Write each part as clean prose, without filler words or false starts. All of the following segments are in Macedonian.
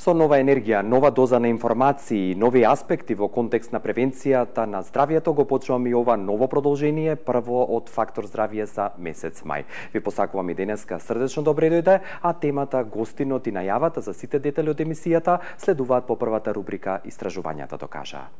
Со нова енергија, нова доза на информации и нови аспекти во контекст на превенцијата на здравието го почнуваме и ова ново продолжение, прво од Фактор здравје за месец мај. Ви посакувам и денеска срдечно добре дојде, а темата, гостинот и најавата за сите детали од емисијата следуваат по првата рубрика Истражувањата докажаа.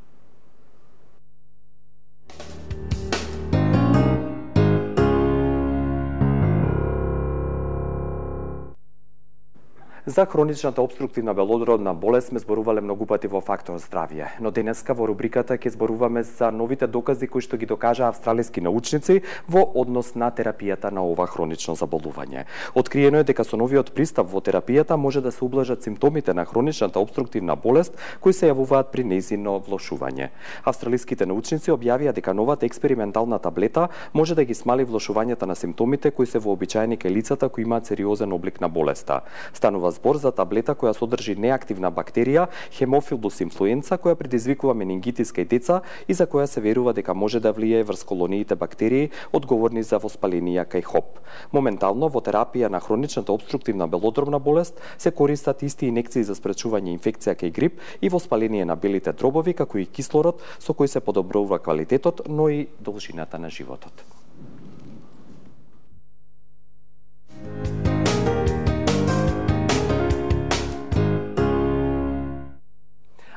За хроничната обструктивна белодробна болест сме зборувале многу пати во Фактор здравје, но денеска во рубриката ќе зборуваме за новите докази кои што ги докажаа австралиски научници во однос на терапијата на ова хронично заболување. Откриено е дека со новиот пристап во терапијата може да се ублажат симптомите на хроничната обструктивна болест кои се јавуваат при нејзино влошување. Австралиските научници објавија дека новата експериментална таблета може да ги смали влошувањата на симптомите кои се вообичаени кај лицата кои имаат сериозен облик на болеста. Станува збор за таблета која содржи неактивна бактерија Haemophilus influenza која предизвикува менингитис кај деца и за која се верува дека може да влијае врз колониите бактерии одговорни за воспаленија кај ХОП. Моментално во терапија на хроничната обструктивна белодробна болест се користат исти инекции за спречување инфекција кај грип и воспаление на белите дробови, како и кислород со кој се подобрува квалитетот, но и должината на животот.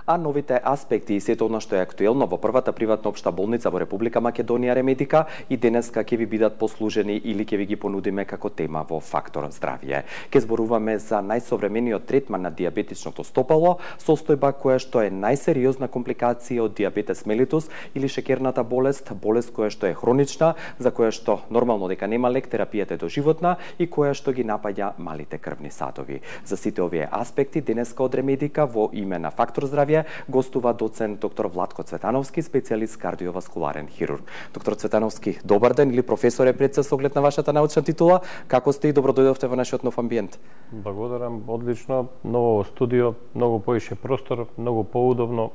А новите аспекти и сето она што е актуелно во првата приватна општа болница во Република Македонија Ремедика и денеска ќе ви бидат послужени или ќе ви ги понудиме како тема во Фактор здравје. Ќе зборуваме за најсовремениот третман на дијабетичното стопало, состојба која што е најсериозна компликација од дијабетес мелитус или шекерната болест, болест која што е хронична, за која што нормално дека нема лек, терапијата е доживотна и која што ги напаѓа малите крвни садови. За сите овие аспекти денеска од Ремедика во име на Фактор здравје гостува доцент доктор Владко Цветановски, специјалист кардиоваскуларен хирург. Доктор Цветановски, добар ден или професоре пред се со оглед на вашата научна титула. Како сте и добро дојдовте во нашиот нов амбиент? Благодарам, одлично, ново студио, многу поише простор, многу поудобно,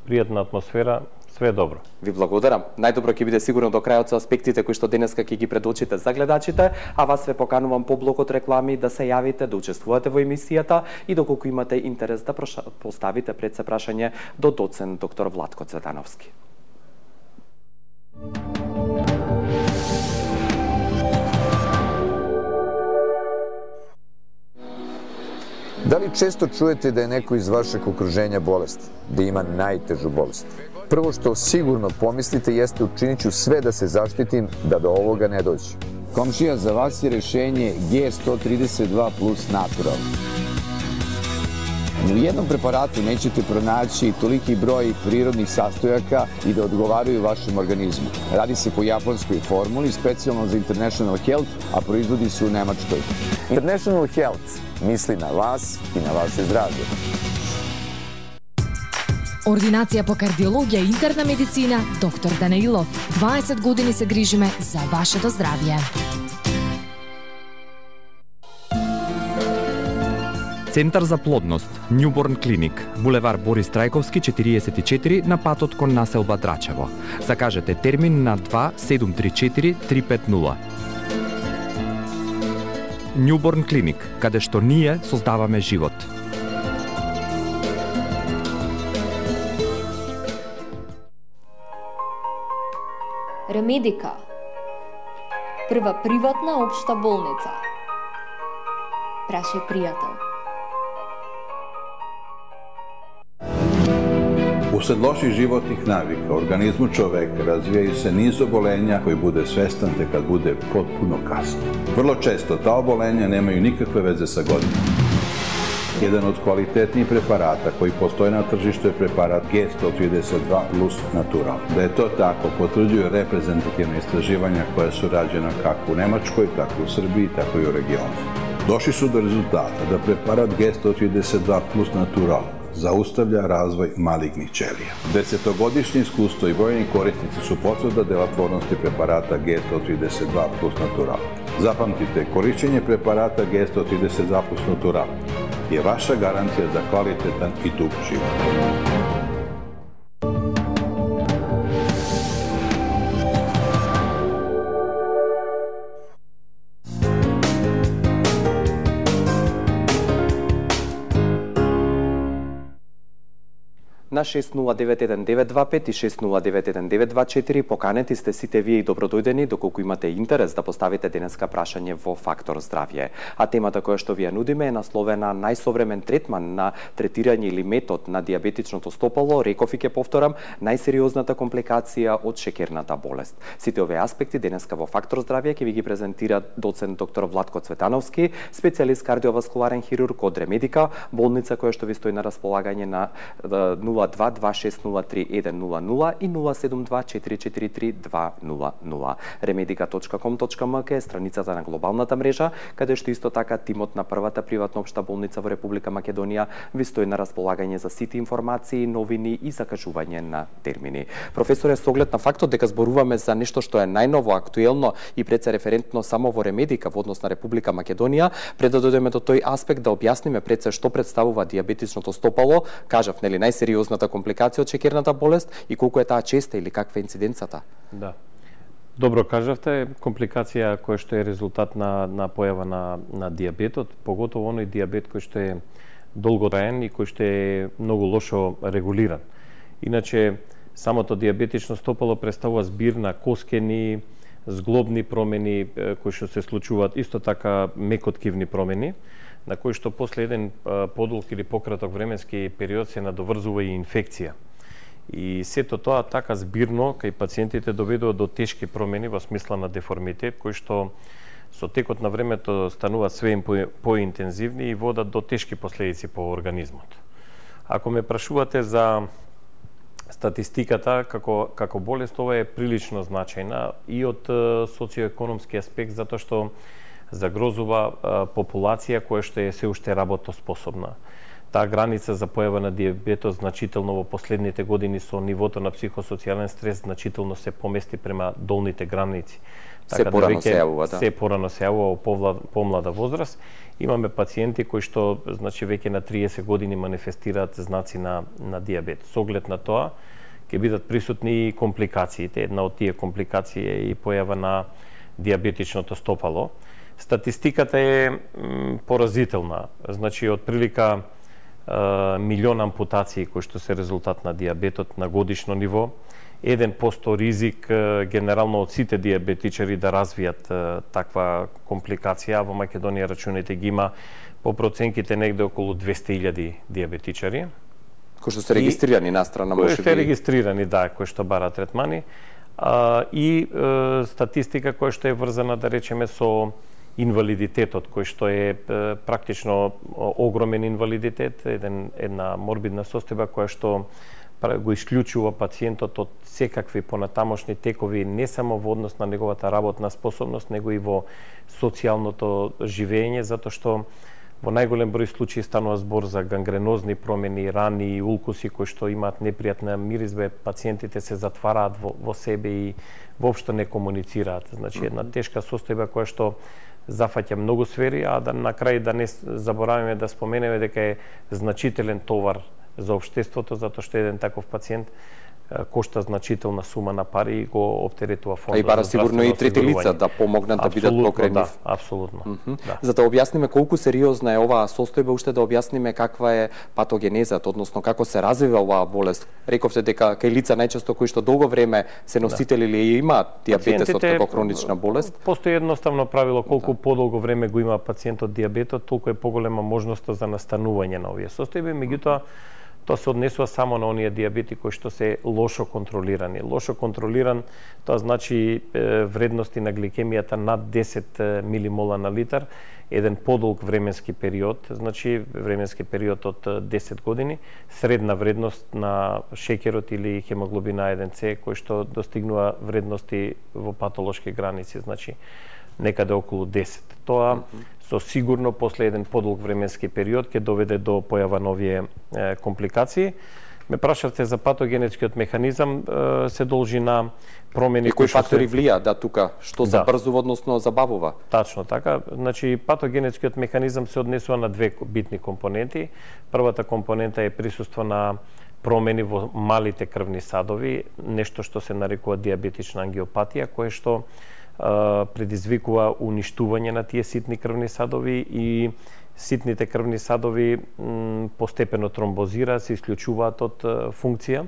пријатна атмосфера. Све добро. Ви благодарам. Најдобро ќе биде сигурно до крајот со аспектите кои што денеска ќе ги предочите за гледачите, а вас ве поканувам по блокот реклами да се јавите, да учествувате во емисијата и доколку имате интерес да поставите пред се прашање до доцент доктор Владко Цветановски. Дали често чуете да е некој из вашeg окружења болест, да има најтежу болест? Прво што сигурно помислите јесте учиничу све да се заштитим да до овога не доđe. Комшија, за вас е решение G132 Plus Natural. Ни у jednom preparatu nećete pronaći toliki broj prirodnih sastojaka i da odgovaraju vašem organizmu. Radi se po japanskoj formuli, specijalno za International Health, a proizvodi se u Nemačkoj. International Health misli na vas i na vaše zdravlje. Ординација по кардиологија и интерна медицина, доктор Данаилов. 20 години се грижиме за вашето здравје. Центар за плодност, Newborn Clinic, булевар Борис Трајковски 44 на патот кон населба Драчево. Закажете термин на 2734 350. Newborn Clinic, каде што ние создаваме живот. Ремедика, прва приватна општа болница. Прашај пријател. Usled loših životnih navika, organizmu čoveka razvijaju se niz obolenja koji bude svestan te kad bude potpuno kasno. Vrlo često ta obolenja nemaju nikakve veze sa godinama. Jedan od kvalitetnijih preparata koji postoje na tržištu je preparat G132 Plus Natural. Da je to tako potvrđuju reprezentativne istraživanja koja su rađena kako u Nemačkoj, tako u Srbiji, tako i u regionu. Došli su do rezultata da preparat G132 Plus Natural zaustavlja razvoj malignih ćelija. Desetogodišnje iskustvo i brojni korisnici su potvrda delotvornosti preparata G132 Plus Natural. Zapamtite, korišćenje preparata G132 Plus Natural je vaša garancija za kvalitetan i dug život. на 609192 и 609194. Поканети сте сите вие и добродојдени доколку имате интерес да поставите денеска прашање во Фактор здравје. А темата која што ви ја нудиме е насловена најсовремен третман на третирање или метод на диабетичното стопало, реков и ќе повторам, најсериозната компликација од шеќерната болест. Сите овие аспекти денеска во Фактор здравје ќе ви ги презентира доцент доктор Владко Цветановски, специјалист кардиоваскуларен хирург од Ремедика, болница која што ви стои на располагање на 0226031000 и 072443200. remedica.com.mk е страницата на глобалната мрежа, каде што исто така тимот на првата приватна општа болница во Република Македонија ви стои на располагање за сите информации, новини и закажување на термини. Професоре, со оглед на фактот дека зборуваме за нешто што е најново, актуелно и пред се референтно само во Ремедика во однос на Република Македонија, пред да дојдеме до тој аспект да објасниме пред се што представува диабетичното стопало, кажав, нели, најсериозната компликација од шеќерната болест и колку е таа честа или каква е инциденцата? Да. Добро кажавте, компликација која што е резултат на појава на диабетот, поготово оној диабет кој што е долготраен и кој што е многу лошо регулиран. Иначе, самото диабетично стопало представува збир на коскени, зглобни промени кои што се случуваат, исто така мекоткивни промени, на кои што после еден подолг или пократок временски период се надоврзува и инфекција. И сето тоа така збирно кај пациентите доведува до тешки промени во смисла на деформитет, кои што со текот на времето стануваат све поинтензивни и водат до тешки последици по организмот. Ако ме прашувате за статистиката како болест, ова е прилично значајна и од социоекономски аспект, затоа што загрозува популација која што е се уште работоспособна. Таа граница за појава на диабетот значително во последните години со нивото на психосоцијален стрес значително се помести према долните граници. Се порано се јавува, да. Се порано се јавува во помлада возраст. Имаме пациенти кои што значи веќе на 30 години манифестираат знаци на диабет. Со оглед на тоа ќе бидат присутни и компликациите. Една од тие компликации е и појава на диабетичното стопало. Статистиката е поразителна. Значи од прилика милион ампутации кои што се резултат на диабетот на годишно ниво, 1% ризик генерално од сите диабетичари да развијат таква компликација. Во Македонија рачуните ги има по проценките негде околу 200.000 диабетичари. Кои што се регистрирани настрана, може би. Кои се регистрирани, да, кои што бараат третмани. И статистика која што е врзана, да речеме, со инвалидитетот, кој што е практично огромен инвалидитет, една морбидна состојба која што го исклучува пациентот од секакви понатамошни текови, не само во однос на неговата работна способност, него и во социјалното живење, затоа што во најголем број случаи станува збор за гангренозни промени, рани и улкуси кои што имаат непријатна миризба, пациентите се затвараат во себе и воопшто не комуницираат. Значи една тешка состојба која што зафаќа многу сфери, а на крај да не забораваме да споменеме дека е значителен товар за општеството, затоа што еден таков пациент кошта значителна сума на пари и го оптеретува фондот. А и бара сигурно и трети лица да помогнат да бидат покрени. Да, апсолутно. Да. За да објасниме колку сериозна е оваа состојба, уште да објасниме каква е патогенезата, односно како се развива оваа болест. Рековте дека кај лица најчесто кои што долго време се носители или имаат диабетесот како хронична болест. Постои едноставно правило, колку подолго време го има пациентот диабетот, толку е поголема можноста за настанување на овие состојби, меѓутоа тоа се однесува само на оние диабети кои што се лошо контролирани. Лошо контролиран, тоа значи вредности на гликемијата над 10 милимола на литар, еден подолг временски период, значи временски период од 10 години, средна вредност на шеќерот или хемоглобина 1C, кој што достигнува вредности во патолошки граници, значи некаде околу 10. Тоа со сигурно после еден подолг временски период ќе доведе до појава на овие компликации. Ме прашавте за патогенетскиот механизам, се должи на промени кои фактори влијаат тука, што забрзува, односно забавува. Тачно така. Значи патогенетскиот механизам се однесува на две битни компоненти. Првата компонента е присуство на промени во малите крвни садови, нешто што се нарекува диабетична ангиопатија, кое што предизвикува уништување на тие ситни крвни садови и ситните крвни садови постепено тромбозираат, се исклучуваат од функција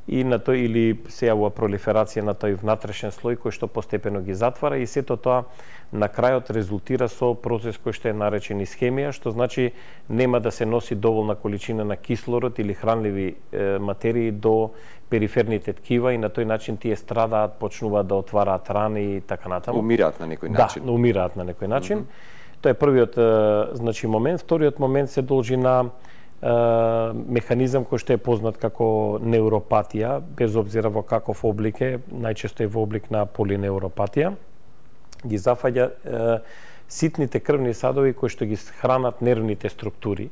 и на тој или се јавува пролиферација на тој внатрешен слој кој што постепено ги затвара и сето тоа на крајот резултира со процес кој што е наречен исхемија, што значи нема да се носи доволна количина на кислород или хранливи материи до периферните ткива и на тој начин тие страдаат, почнуваат да отвараат рани и така натаму. Умираат на некој начин. Да, умираат на некој начин. Тоа е првиот значи момент. Вториот момент се должи на механизам кој што е познат како неуропатија, без обзира во каков облик е, најчесто е во облик на полинеуропатија, ги зафаќа ситните крвни садови кои што ги хранат нервните структури.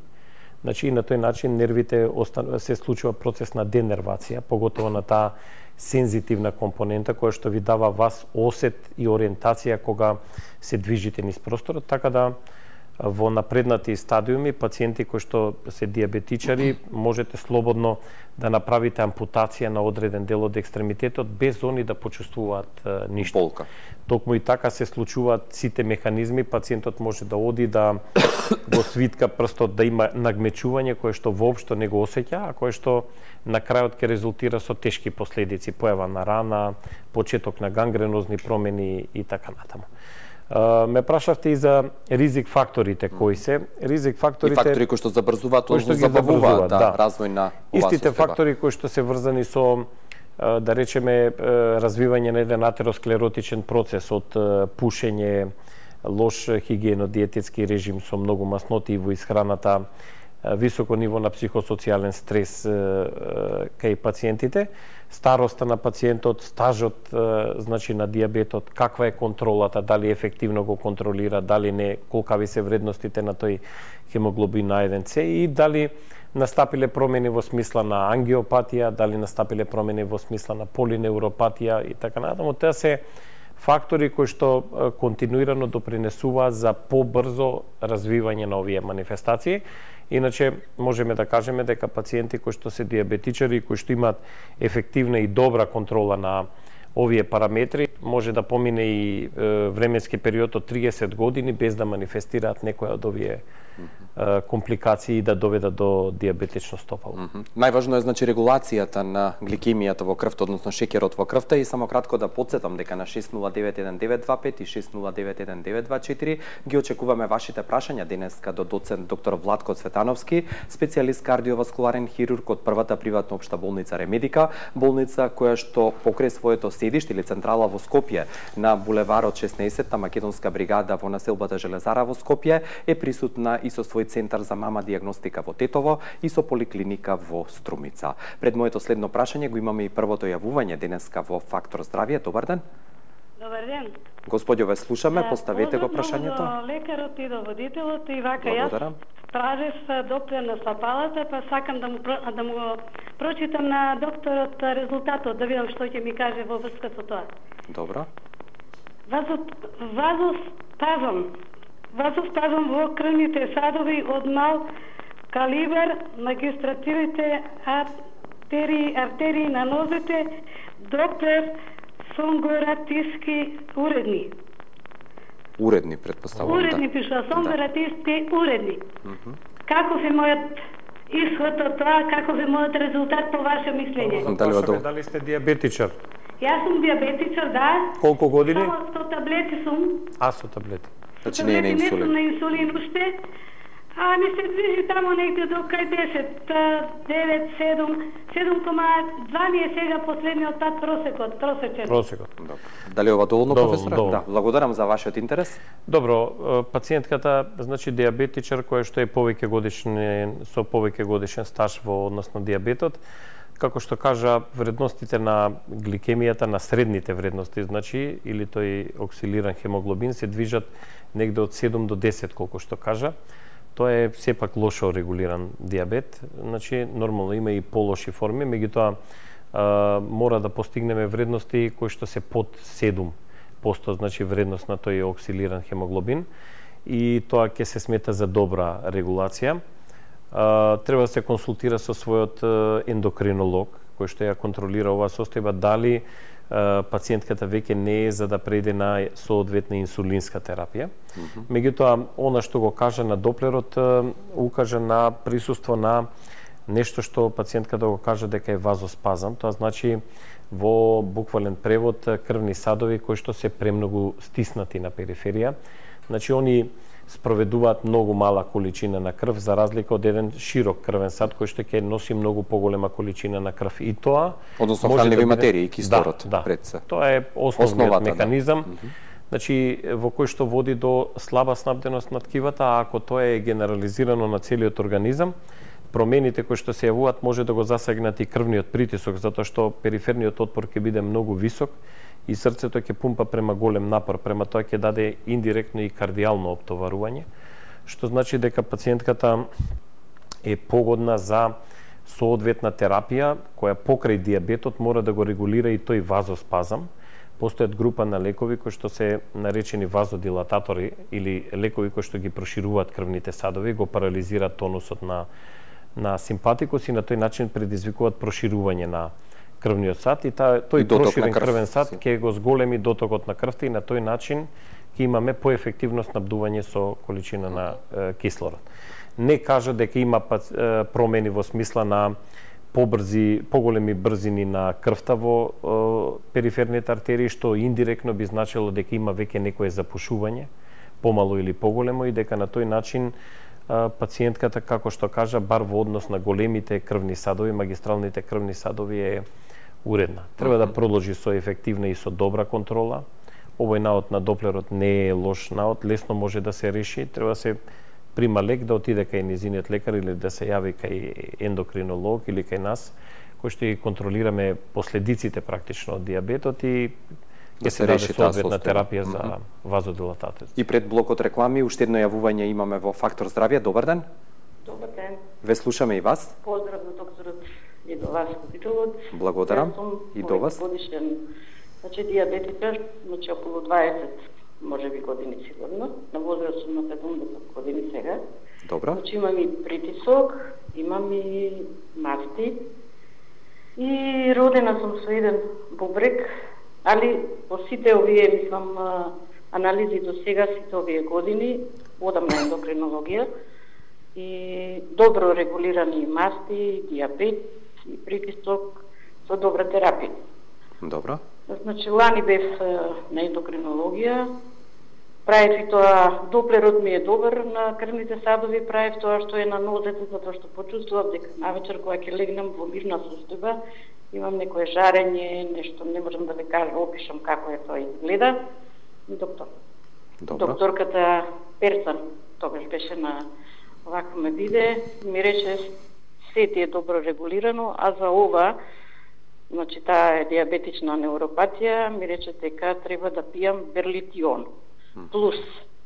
Значи, и на тој начин нервите се случува процес на денервација, поготово на таа сензитивна компонента која што ви дава вас осет и ориентација кога се движите низ просторот, така да во напреднати стадиуми пациенти кои што се диабетичари можете слободно да направите ампутација на одреден дел од екстремитетот без они да почувствуваат ништо. Болка. Токму и така се случуваат сите механизми, пациентот може да оди да го свитка прстот, да има нагмечување кое што воопшто не го осеќа, а кое што на крајот ќе резултира со тешки последици, појава на рана, почеток на гангренозни промени и така натаму. Ме прашавте и за ризик факторите кои се. Ризик факторите и фактори кои што забрзуваат, односно забавуваат развој на оваа истите состојба. фактори кои што се врзани со да речеме развивање на еден атеросклеротичен процес од пушење, лош хигиено-диететски режим со многу масноти во исхраната, високо ниво на психосоцијален стрес кај пациентите, староста на пациентот, стажот значи на диабетот, каква е контролата, дали ефективно го контролира, дали не, колкави се вредностите на тој хемоглобин А1С и дали настапиле промени во смисла на ангиопатија, дали настапиле промени во смисла на полинеуропатија и така натаму. Тоа се фактори кои што континуирано допринесуваат за побрзо развивање на овие манифестации. Иначе можеме да кажеме дека пациенти кои што се диабетичари, кои што имаат ефективна и добра контрола на овие параметри, може да помине и временски период од 30 години без да манифестираат некоја од овие компликации и да доведат до диабетично стопало. Најважно е значи регулацијата на гликемијата во крвта, односно шеќерот во крвта и само кратко да потсетам дека на 6091-925 и 6091-924 ги очекуваме вашите прашања денеска до доцент доктор Владко Цветановски, специјалист кардиоваскуларен хирург од првата приватна општа болница Ремедика, болница која што покрај своето седиште или централа во Скопје на булеварот 16 Македонска бригада во населбата Железара во Скопје е присутна и со свој центар за мама диагностика во Тетово и со поликлиника во Струмица. Пред моето следно прашање го имаме и првото јавување денеска во Фактор здравје. Добар ден. Добар ден. Господјо, ве слушаме, поставете го прашањето. До лекарот и до водителот и вака Благодарам. јас правев доктор на стапалата, па сакам да му прочитам на докторот резултатот, да видам што ќе ми каже во врска со тоа. Добро. Вазоспазм во крвните садови од мал калибар, магистративите артерии на нозете, доктор Сонгоратиски уредни. Уредни, предпоставувам. Уредни пишува, Сонгоратиски уредни. Каков е мојот исход од тоа, каков е мојот резултат по ваше мислење? Дали сте диабетичар? Јас сум диабетичар, да. Колку години? Само со таблети сум. Со таблети. Значи не е на инсулин. Не сум на инсулин уште. А ми се движи тамо негде до кај 10, 9, 7, 7,2 ми е сега последниот пат просечен. Добро. Дали ова доволно, професоре? Да, благодарам за вашиот интерес. Добро, пациентката, значи диабетичар кој што е повеќе годишен, со повеќе годишен стаж во однос на диабетот, како што кажа, вредностите на гликемијата, на средните вредности, значи, или тој оксилиран хемоглобин, се движат негде од 7 до 10, колку што кажа. Тоа е сепак лошо регулиран диабет, значи нормално има и полоши форми, меѓутоа мора да постигнеме вредности кои што се под 7%, значи вредност на тој оксилиран хемоглобин и тоа ќе се смета за добра регулација. Треба да се консултира со својот ендокринолог кој што ја контролира оваа состојба, дали пациентката веќе не е за да преде на соодветна инсулинска терапија. Меѓутоа, она што го кажа на доплерот, укажа на присуство на нешто што пациентката го кажа дека е вазоспазам. Тоа значи во буквален превод крвни садови кои што се премногу стиснати на периферија. Значи, они спроведуваат многу мала количина на крв за разлика од еден широк крвен сад кој што ќе носи многу поголема количина на крв. И тоа односно хранливи материи, кислород пред се. Тоа е основниот механизам. Значи, во кој што води до слаба снабденост на ткивата, а ако тоа е генерализирано на целиот организам, промените кои што се јавуваат може да го засегнат и крвниот притисок, затоа што периферниот отпор ќе биде многу висок и срцето ќе пумпа према голем напор, према тоа ќе даде индиректно и кардијално оптоварување, што значи дека пациентката е погодна за соодветна терапија која покрај дијабетот мора да го регулира и тој вазоспазам. Постојат група на лекови кои што се наречени вазодилататори или лекови кои што ги прошируваат крвните садови, го парализираат тонусот на симпатикус и на тој начин предизвикуваат проширување на крвниот сад и тој проширен крвен сад ќе го зголеми дотокот на крвта и на тој начин ќе имаме поефективно снабдување со количина на кислород. Не кажа дека има промени во смисла на поголеми брзини на крвта во периферните артерии, што индиректно би значило дека има веќе некое запушување, помало или поголемо, и дека на тој начин пациентката, како што кажа, бар во однос на големите крвни садови, магистралните крвни садови е уредна. Треба да продолжи со ефективна и со добра контрола. Овој наод на доплерот не е лош наод, лесно може да се реши, треба да се прима лек, да отиде кај незиниот лекар или да се јави кај ендокринолог или кај нас, кој што ги контролираме последиците практично од дијабетот и ќе се даде соодветна терапија за вазодилататор. И пред блокот реклами, уште едно јавување имаме во Фактор здравје. Добар ден. Добар ден. Ве слушаме и вас. Поздрав до докторот и до вас, капитолот. Благодарам. И до вас. Годишен, значи дијабетика, значи околу 20 може би години сигурно, на возраст сум на 70 години сега. Добро. Значи имам и притисок, имам и масти и родена сум со еден бубрек, али по сите овие, мислам, анализи до сега, сите овие години, одам на ендокринологија и добро регулирани масти, дијабет и притисок со добра терапија. Добро. Значи, лани бев на ендокринологија, правев и тоа, доплерот ми е добар на крвните садови, правев тоа што е на нозете, затоа што почувствував дека навечер кога ќе легнам во мирна состојба, имам некое жарење, нешто, не можам да ве кажам, опишам како е тоа изгледа. Доктор. Добро. Докторката Перцан, тогаш беше на вакво ме биде, ми рече се ти е добро регулирано, а за ова, значи таа е диабетична неуропатија, ми рече дека треба да пијам берлитион. Плюс,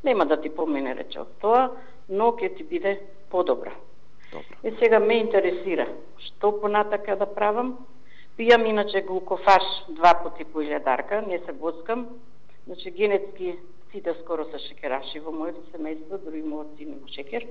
нема да ти помене, рече од тоа, но ќе ти биде подобра. И сега ме интересира, што понатака да правам? Пијам иначе глукофаш 2 пати по илјадарка, не се боскам, значи генетски сите скоро се шекераши во моето семејство, дури мојот син има шекер.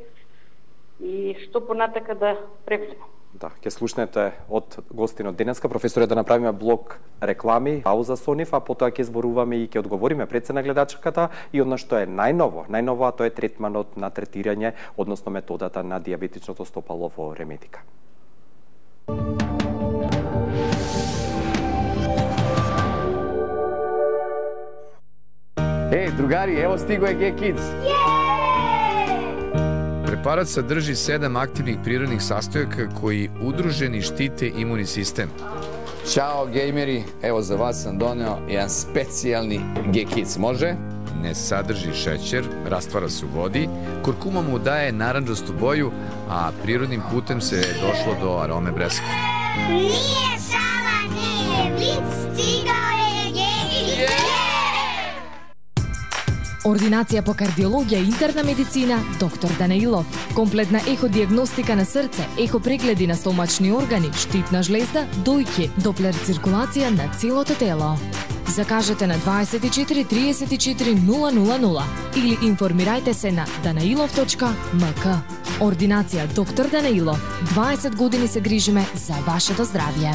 И што понатака да превземам? Да, ќе слушнете од гостинот денеска. Професоре, да направиме блок реклами, пауза со нив, а потоа ќе зборуваме и ќе одговориме пред се на гледачката и одно што е најново, а тоа е третманот на третирање, односно методата на дијабетичното стопало во Ремедика. Другари, ево стиго е G-Kids. Препарат садржи 7 активних природних састојака кои удружени штите имуни систем. Чао, геймери, ево за вас сам донео еден специјални G-Kids, може? Не садржи шеќер, раствара се у води, куркума му дае наранџасту боју, а природним путем се дошло до ароме бреска. Nije šala, nije vic, stigao je G-Kids. Ординација по кардиологија и интерна медицина, доктор Данаилов. Комплетна еходиагностика на срце, ехопрегледи на стомачни органи, штитна жлезда, дојки, доплер циркулација на целото тело. Закажете на 24 34 000 или информирајте се на danailov.mk. Ординација доктор Данаилов. 20 години се грижиме за вашето здравје.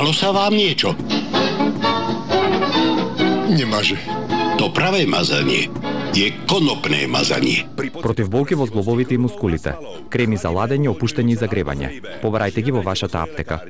Stalo sa vám niečo? Немаже. To pravé mazanie je konopné mazanie. Против болки во зглобовите и мускулите, креми за ладење, опуштање и загревање. Побарајте ги во вашата аптека.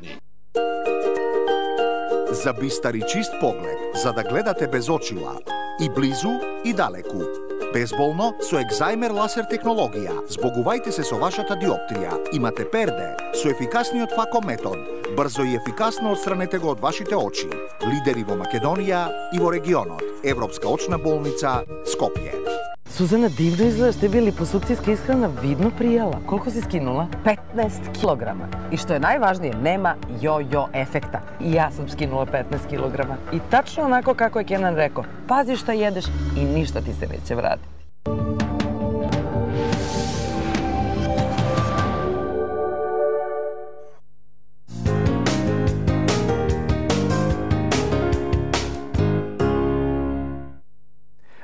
За бистар и чист поглед, за да гледате без очила, и близу и далеку. Безболно со Екзајмер ласер технологија. Збогувајте се со вашата диоптрија. Имате перде со ефикасниот фако метод. Брзо и ефикасно отстранете го од вашите очи. Лидери во Македонија и во регионот. Европска очна болница Скопје. Сузана, дивно изгледаш, тебе липосукцијска исхрана видно пријала. Колку си скинула? 15 килограма. И што е најважнije, нема јо-јо ефекта. И јас сум скинула 15 килограма. И тачно онако како е Кенан реко, пази што једеш и ништо ти се неќе врати.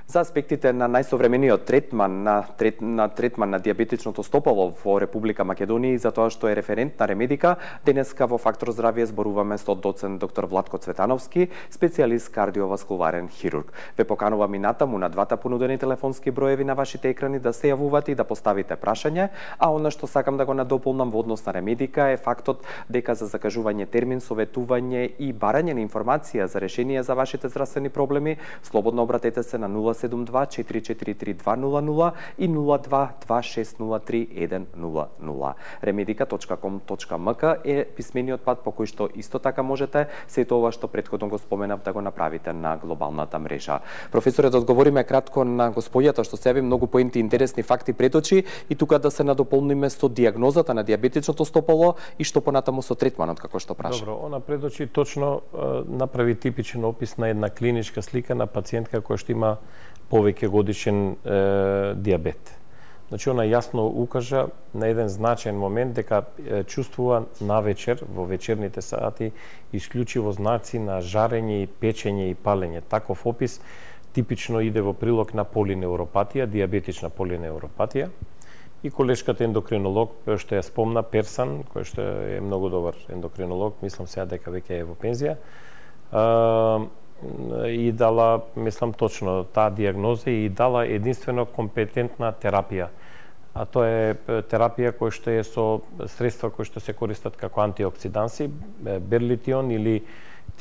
За аспектите на најсовремениот третман на диабетичното стопало во Република Македонија и за тоа што е референтна ремедика, денеска во Фактор здравје зборуваме со доцент доктор Владко Цветановски, специјалист кардиоваскуларен хирург. Ве поканувам и натаму на двата понудени телефонски броеви на вашите екрани да се јавувате и да поставите прашање, а она што сакам да го надополнам во однос на ремедика е фактот дека за закажување термин, советување и барање на информација за решение за вашите здравствени проблеми, слободно обратете се на 072-443-200 и 02-2603-100. Remedica.com.mk е писмениот пат по кој што исто така можете сето ова што претходно го споменав да го направите на глобалната мрежа. Професоре, да одговориме кратко на господјата што се јави многу поенти, интересни факти пред очи и тука да се надополниме со дијагнозата на диабетичното стопало и што понатаму со третманот како што праша. Добро, она пред очи точно направи типичен опис на една клиничка слика на пациентка која што има повеќе годишен диабет. Значи, она јасно укажа на еден значаен момент дека чувствува навечер, во вечерните сати, исклучиво знаци на жарење и печење и палење. Таков опис типично иде во прилог на полинеуропатија, диабетична полинеуропатија. И колешката ендокринолог, што ја спомна, Персан, кој што е многу добар ендокринолог, мислам сега дека веќе е во пензија, и дала, мислам точно, таа дијагноза и дала единствено компетентна терапија. А тоа е терапија која што е со средства кои што се користат како антиоксиданси, берлитион или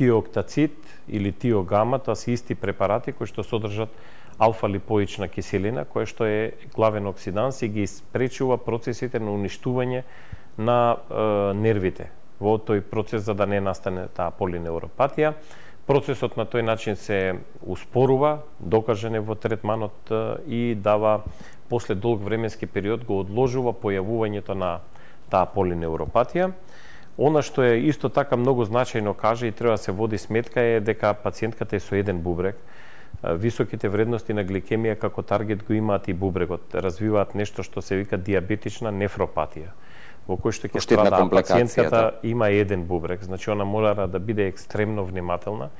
тиоктацид или тиогама, тоа се исти препарати кои што содржат алфа-липоична киселина, која што е главен оксиданс и ги спречува процесите на уништување на нервите во тој процес за да не настане таа полинеуропатија. Процесот на тој начин се успорува, докажен е во третманот и дава после долг временски период го одложува појавувањето на таа полинеуропатија. Она што е исто така многу значајно каже и треба да се води сметка е дека пациентката е со еден бубрек. Високите вредности на гликемија како таргет го имаат и бубрегот. Развиваат нешто што се вика диабетична нефропатија, во кој што ќе страда пациентката има еден бубрек. Значи, она мора да биде екстремно внимателна,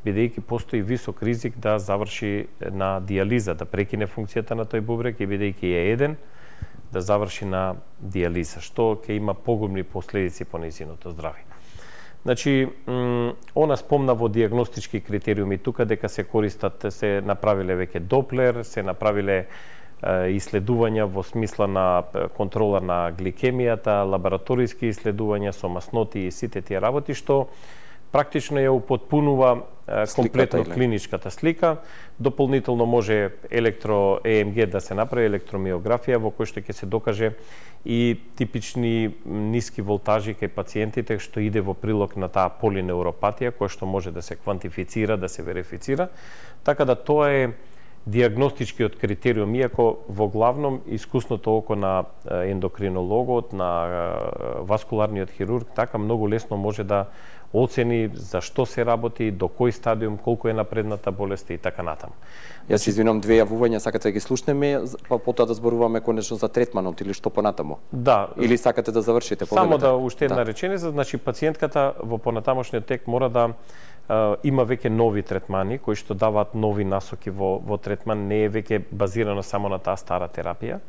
бидејќи постои висок ризик да заврши на дијализа, да прекине функцијата на тој бубрек и бидејќи е еден, да заврши на дијализа, што ќе има погубни последици по нејзиното здравје. Значи, она спомна во дијагностички критериуми тука дека се користат, се направиле веќе Доплер, се направиле исследувања во смисла на контрола на гликемијата, лабораториски исследувања со масноти и сите тие работи, што практично ја употпунува комплетно клиничката слика. Дополнително може електро-ЕМГ да се направи, електромиографија, во кој што ќе се докаже и типични ниски волтажи кај пациентите, што иде во прилог на таа полинеуропатија, која што може да се квантифицира, да се верифицира. Така да тоа е дијагностичкиот критериум, иако во главном искусното око на ендокринологот, на васкуларниот хирург, така многу лесно може да оцени за што се работи, до кој стадиум, колку е напредната болест и така натаму. Јас извинувам, две јавувања сакате да ги слушнеме, па потоа да зборуваме конечно за третманот или што понатаму? Да. Или сакате да завршите? Само да уште една реченица, значи пациентката во понатамошниот тек мора да има веќе нови третмани кои што даваат нови насоки во третман, не е веќе базирано само на таа стара терапија.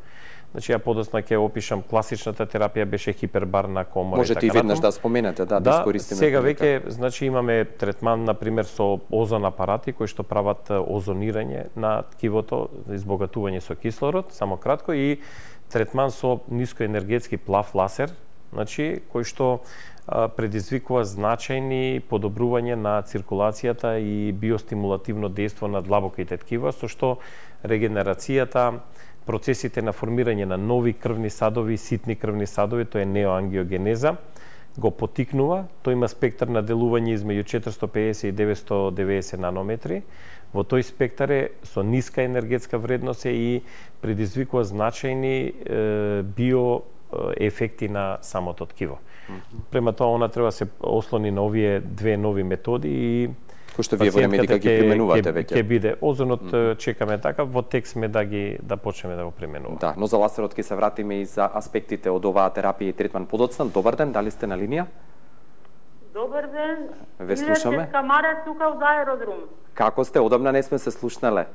Значи, ја подоцна ќе опишам класичната терапија беше хипербарна комора. Можете и веднаш да споменете, да искористиме. Сега веќе, значи, имаме третман, например, со озон апарати кои што прават озонирање на ткивото, избогатување со кислород, само кратко, и третман со нискоенергетски плав ласер, значи, кој што предизвикува значајни подобрување на циркулацијата и биостимулативно дејство на длабоките ткива, со што регенерацијата, процесите на формирање на нови крвни садови, ситни крвни садови, тоа е неоангиогенеза, го потикнува. Тој има спектар на делување измеѓу 450 и 990 нанометри. Во тој спектар е со ниска енергетска вредност и предизвикува значајни биоефекти на самото ткиво. Према тоа, она треба се ослони на овие две нови методи и кои што вие во Ремедика ги применувате веќе. Ќе биде озонот, чекаме така, во тек сме да почнеме да го применуваме. Да, но за ласерот ќе се вратиме и за аспектите од оваа терапија и третман подоцна. Добар ден, дали сте на линија? Добар ден. Ве слушаме. Камара тука од аеродром. Како сте? Одамна не сме се слушнале.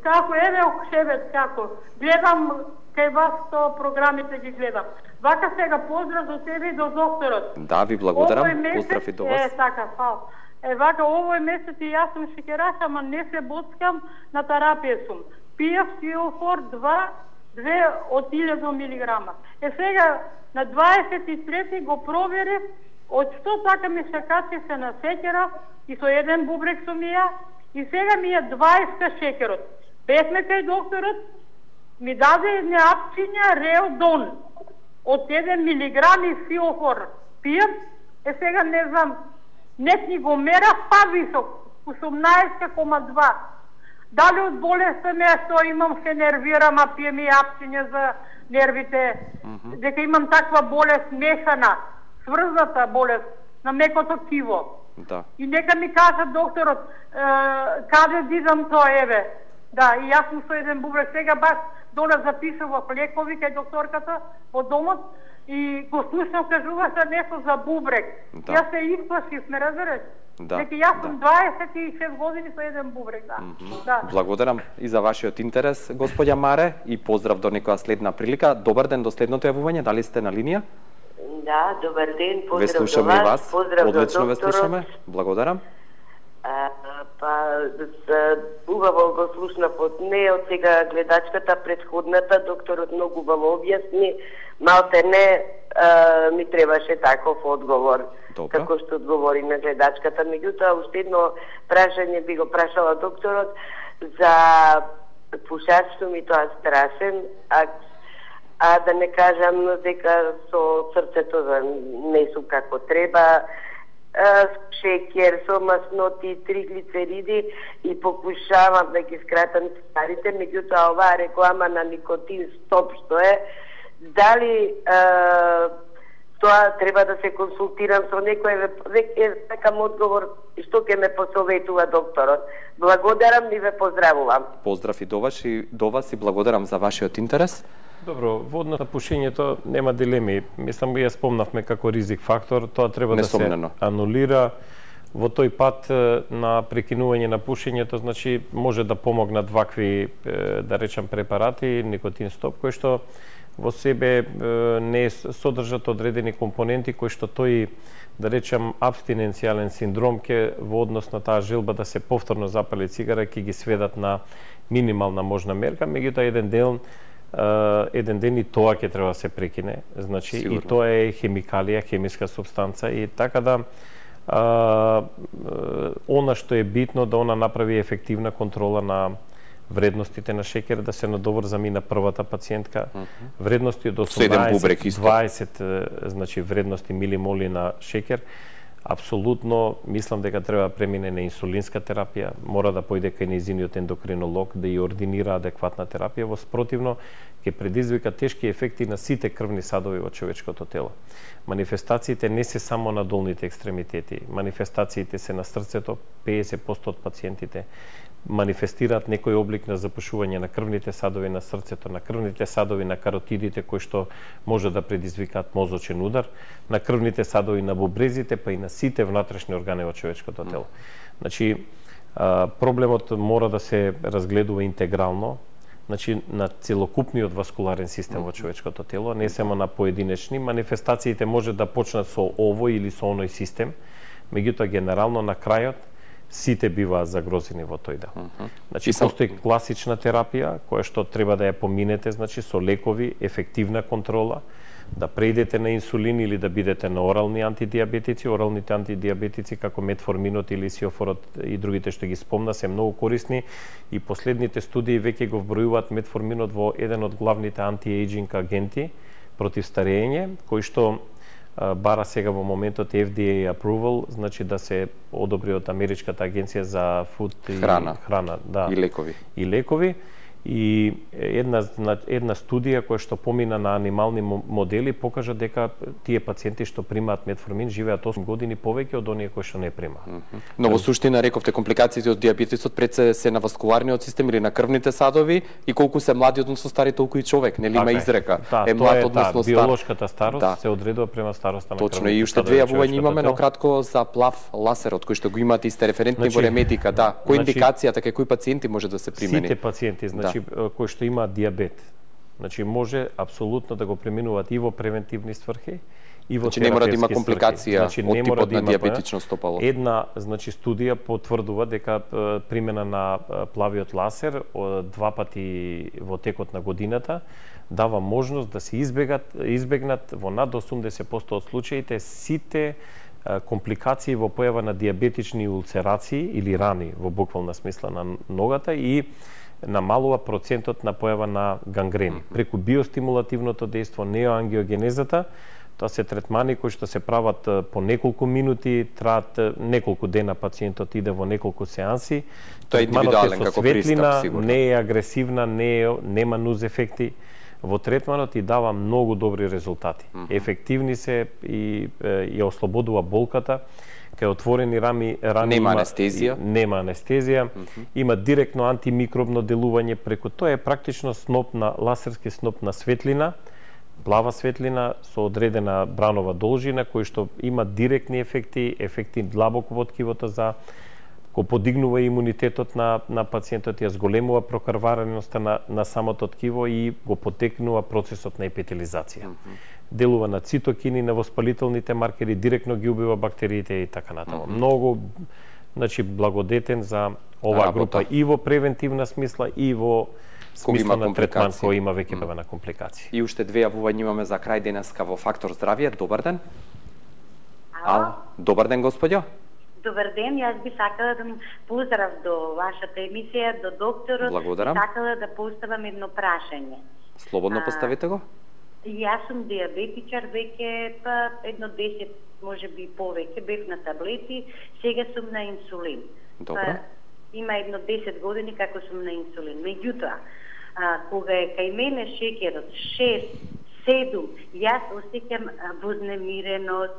Како еве себе како. Гледам кај вас то програмите ги гледам. Вака сега поздрав до тебе и до докторот. Да, ви благодарам. Поздрав и до вас. Така, фал. Вака, овој месец и јас сум шекераш, ама не се боцкам на терапија сум. Пијав Сиофор 2 од 1000 милиграма. Сега, на 23 го проверив, од што така ми се качи се на шекера и со еден бубрек сум ја, и сега ми е 20 шекерот. Бесме кај докторот, ми даде една апчиња Реодон од 1 милиграм и Сиофор. Пијав, сега не знам, нет ни го мера па висок, 18,2. Дали од болеста ме што имам се нервирам, а пие ми апчиње за нервите, дека имам таква болест мешана, сврзната болест на мекото ткиво. Да. И нека ми кажа докторот, каде дидам тоа еве. Да, и јас сум со еден бубрек, сега баш доле запишував лекови кај докторката во домот, и го слушам, кажуваше нешто за бубрек. Да. Јас се исплашив, ме разбереш? Да. Дека јас сум 26 години со еден бубрек, да. Да. Благодарам и за вашиот интерес, господја Маре, и поздрав до некоја следна прилика. Добар ден до следното јавување, дали сте на линија? Да, добар ден, поздрав ве слушаме до вас, поздрав одлично до ве докторот. слушаме, благодарам. Убаво го слушнав од неја, од сега гледачката предходната, докторот многу убаво објасни, малте не ми требаше таков одговор, како што одговори на гледачката. Меѓутоа, уште едно прашање би го прашала докторот за пушачето, ми тоа страшен, а да не кажам дека со срцето не сум како треба, шекер, со масноти, триглицериди, и покушавам да ги скратам цифарите, меѓутоа оваа реклама на никотин стоп што е, дали тоа треба да се консултирам со некој, веќе сакам одговор што ќе ме посоветува докторот. Благодарам и ве поздравувам. Поздрав и до вас и благодарам за вашиот интерес. Добро, во однос на пушењето нема дилеми. Мислам, ја спомнавме како ризик фактор, тоа треба Несомнено. да се анулира. Во тој пат на прекинување на пушењето, значи може да помогнат вакви, да речам, препарати, никотин стоп, кои што во себе не содржат одредени компоненти кои што тој, да речам, абстиненцијален синдром ќе во однос на таа желба да се повторно запали цигара ќе ги сведат на минимална можна мерка, меѓутоа еден ден и тоа ќе треба да се прекине. Значи Сигурно. И тоа е хемикалија, хемиска супстанца, и така да она што е битно да она направи ефективна контрола на вредностите на шекер, да се надоврзам и на првата пациентка. Вредности од 18-20, значи вредности милимоли на шекер, апсолутно мислам дека треба да премине на инсулинска терапија, мора да појде кај нејзиниот ендокринолог да ја ординира адекватна терапија, во спротивно ќе предизвика тешки ефекти на сите крвни садови во човечкото тело. Манифестациите не се само на долните екстремитети, манифестациите се на срцето, 50% од пациентите манифестираат некој облик на запушување на крвните садови на срцето, на крвните садови на каротидите кои што може да предизвикаат мозочен удар, на крвните садови на бубрезите, па и на сите внатрешни органи во човечкото тело. Значи, проблемот мора да се разгледува интегрално, значи на целокупниот васкуларен систем во човечкото тело, не само на поединечни. Манифестациите може да почнат со овој или со оној систем, меѓутоа генерално на крајот сите биваат загрозени во тој дел. Значи постои класична терапија која што треба да ја поминете, значи со лекови, ефективна контрола, да преидете на инсулин или да бидете на орални антидиабетици. Оралните антидиабетици како метформинот или сиофорот и другите што ги спомна се многу корисни и последните студии веќе го вбројуваат метформинот во еден од главните антиейджинг агенти против старење, кој што бара сега во моментот FDA approval, значи да се одобри од Америчката агенција за фуд и храна, да, и лекови. И една студија која што помина на анимални модели покажа дека тие пациенти што примаат метформин живеат 8 години повеќе од оние кои што не примаат. Но во суштина рековте компликациите од диабетесот пред се на васкуларниот систем или на крвните садови и колку се млади односно стари толку и човек, нели има изрека. Е млад односно стар. Биолошката старост се одредува према староста на крвните садови. Точно, и уште две јавувања имаме, но кратко за плав ласерот кој што го имате исте референтни во реметика, да. Која индикацијата кај кои пациенти може да се примени? Сите пациенти, значи кои што имаат диабет. Значи може апсолутно да го преминуваат и во превентивни сфрхи и во терапевски сфрхи. Не мора да има компликација од типот на диабетично стопало. Една, значи студија потврдува дека примена на плавиот ласер 2 пати во текот на годината дава можност да се избегнат во над 80% од случаите сите компликации во појава на диабетични улцерации или рани во буквална смисла на ногата и намалува процентот на појава на гангрени. Преку биостимулативното дејство, неоангиогенезата, тоа се третмани кои што се прават по неколку минути, траат неколку дена, пациентот иде во неколку сеанси. Тоа е индивидуален како пристап, сигурно. Не е агресивна, нема нуз ефекти. Во третманот и дава многу добри резултати. Ефективни се и ја ослободува болката. Кај отворени рани нема анестезија, има директно антимикробно делување преку тоа е практично ласерски сноп на светлина, плава светлина со одредена бранова должина кој што има директни ефекти длабоко во ткивото за го подигнува имунитетот на пациентот, ја зголемува прокрвареноста на самото ткиво и го потекнува процесот на епителизација. Делува на цитокини, на воспалителните маркери, директно ги убива бактериите и така натаму. Многу, значи, благодетен за оваа група и во превентивна смисла и во смисла на третман кој има веќе на компликации. И уште две јавувања имаме за крај денеска во Фактор здравје. Добар ден. Добар ден, господјо. Добар ден, јас би сакала да поздрав до вашата емисија, до докторот. Благодарам. Сакала да поставам едно прашање. Слободно поставите го. Јас сум диабетичар веќе едно 10, може би повеќе, бев на таблети, сега сум на инсулин. Добро. Има едно 10 години како сум на инсулин. Меѓутоа, кога е кај мене шекерот 6, 7, јас осеќам вознемиреност,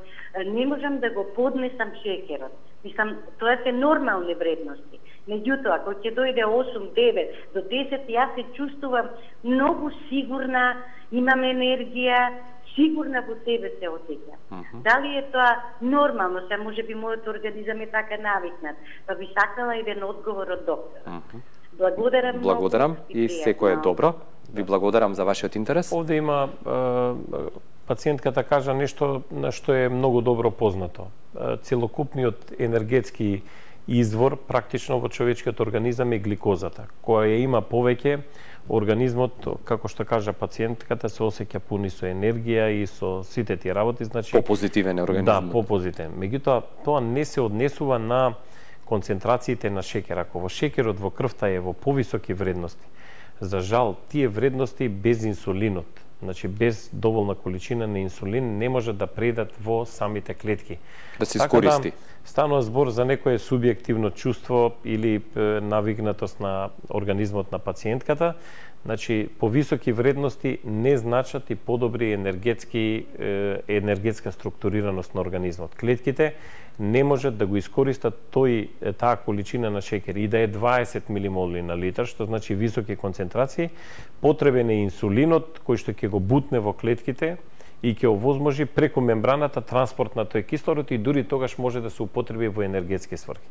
не можам да го поднесам шекерот. Мислам, тоа се нормални вредности. Меѓутоа, кога ќе дојде 8, 9 до 10, јас се чувствувам многу сигурна, имам енергија, сигурна во себе се осеќам. Дали е тоа нормално, се може би мојот организам е така навикнат, па би сакала еден одговор од доктор. Благодарам. Благодарам и секој е добро. Ви благодарам за вашиот интерес. Овде има пациентката кажа нешто на што е многу добро познато. Целокупниот енергетски извор практично во човечкиот организам е гликозата, која ја има повеќе. Организмот, како што кажа пациентката, се осеќа пуни со енергија и со сите тие работи, значи попозитивен е организмот. Да, попозитивен. Меѓутоа, тоа не се однесува на концентрациите на шекер. Ако во шекерот во крвта е во повисоки вредности, за жал, тие вредности без инсулинот, значи без доволна количина на инсулин, не може да предат во самите клетки. Да се искористи. Станува збор за некое субјективно чувство или навигнатост на организмот на пациентката. Значи, повисоки вредности не значат и подобри енергетска структурираност на организмот. Клетките не можат да го искористат таа количина на шекер и да е 20 милимоли на литар, што значи високи концентрации. Потребен е инсулинот кој што ќе го бутне во клетките и ќе овозможи преку мембраната транспорт на тој кислород и дури тогаш може да се употреби во енергетски сврхи.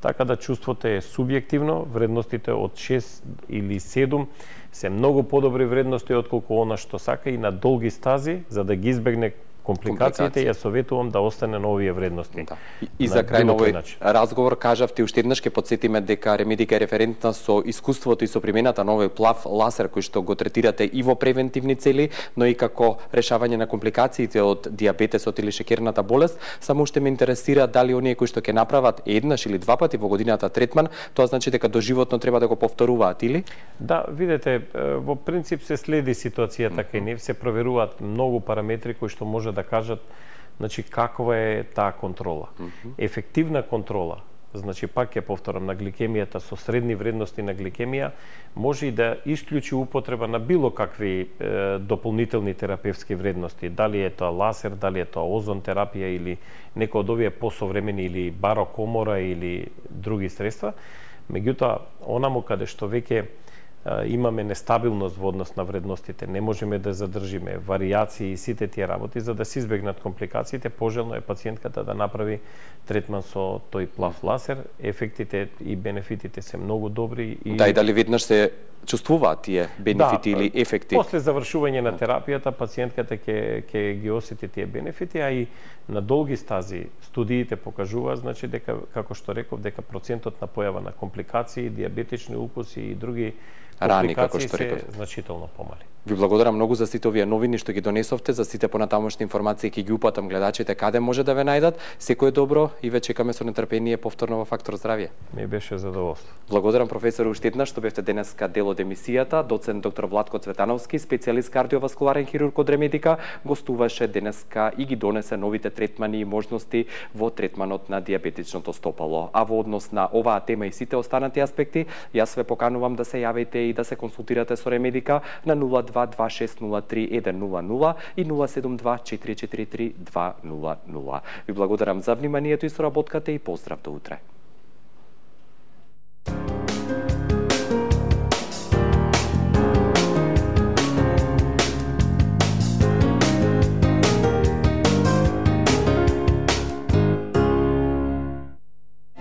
Така да чувството е субјективно, вредностите од 6 или 7 се многу подобри вредности отколку она што сака и на долги стази, за да ги избегне компликациите, ја советувам да остане на овие вредности. Да. И за крај на овој разговор кажавте уште еднаш ќе потсетиме дека Ремедика е референтна со искуството и со примената на овој плав лазер кој што го третирате и во превентивни цели, но и како решавање на компликациите од дијабетесот или шеќерната болест. Само уште ме интересира дали оние кои што ќе направат еднаш или два пати во годината третман, тоа значи дека доживотно треба да го повторуваат или? Да, видете, во принцип се следи ситуацијата кај нив, се проверуваат многу параметри кои што може да кажат значи каква е таа контрола. Ефективна контрола, значи пак ќе повторам, на гликемијата со средни вредности на гликемија може и да исклучи употреба на било какви дополнителни терапевски вредности, дали е тоа лазер, дали е тоа озон терапија или некој од овие посовремени или барокомора или други средства. Меѓутоа, онаму каде што веќе имаме нестабилност во однос на вредностите, не можеме да задржиме варијации и сите тие работи, за да се избегнат компликациите, пожелно е пациентката да направи третман со тој плав лазер. Ефектите и бенефитите се многу добри. И... Да, и дали веднаш се чувствуваат тие бенефити или ефекти? После завршување на терапијата, пациентката ќе ги осети тие бенефити, а и на долги стази студиите покажуваат, значи дека, како што реков, дека процентот на појава на компликации, дијабетични укуси и други рани, како што се реков, значително помали. Ви благодарам многу за сите овие новини што ги донесовте, за сите понатамошни информации ќе ги упатам гледачите каде може да ве најдат. Секое добро и ве чекаме со нетрпение повторно во Фактор здравје. Ми беше задоволство. Благодарам професор Уштедна што бевте денеска дел од емисијата. Доцент доктор Владко Цветановски, специјалист кардиоваскуларен хирург од Ремедика, гостуваше денеска и ги донесе новите третмани и можности во третманот на дијабетичното стопало. А во однос на оваа тема и сите останати аспекти, јас ве поканувам да се јавите и да се консултирате со Ремедика на 0226031000 и 072443200. Ви благодарам за вниманието и соработката и поздрав до утре.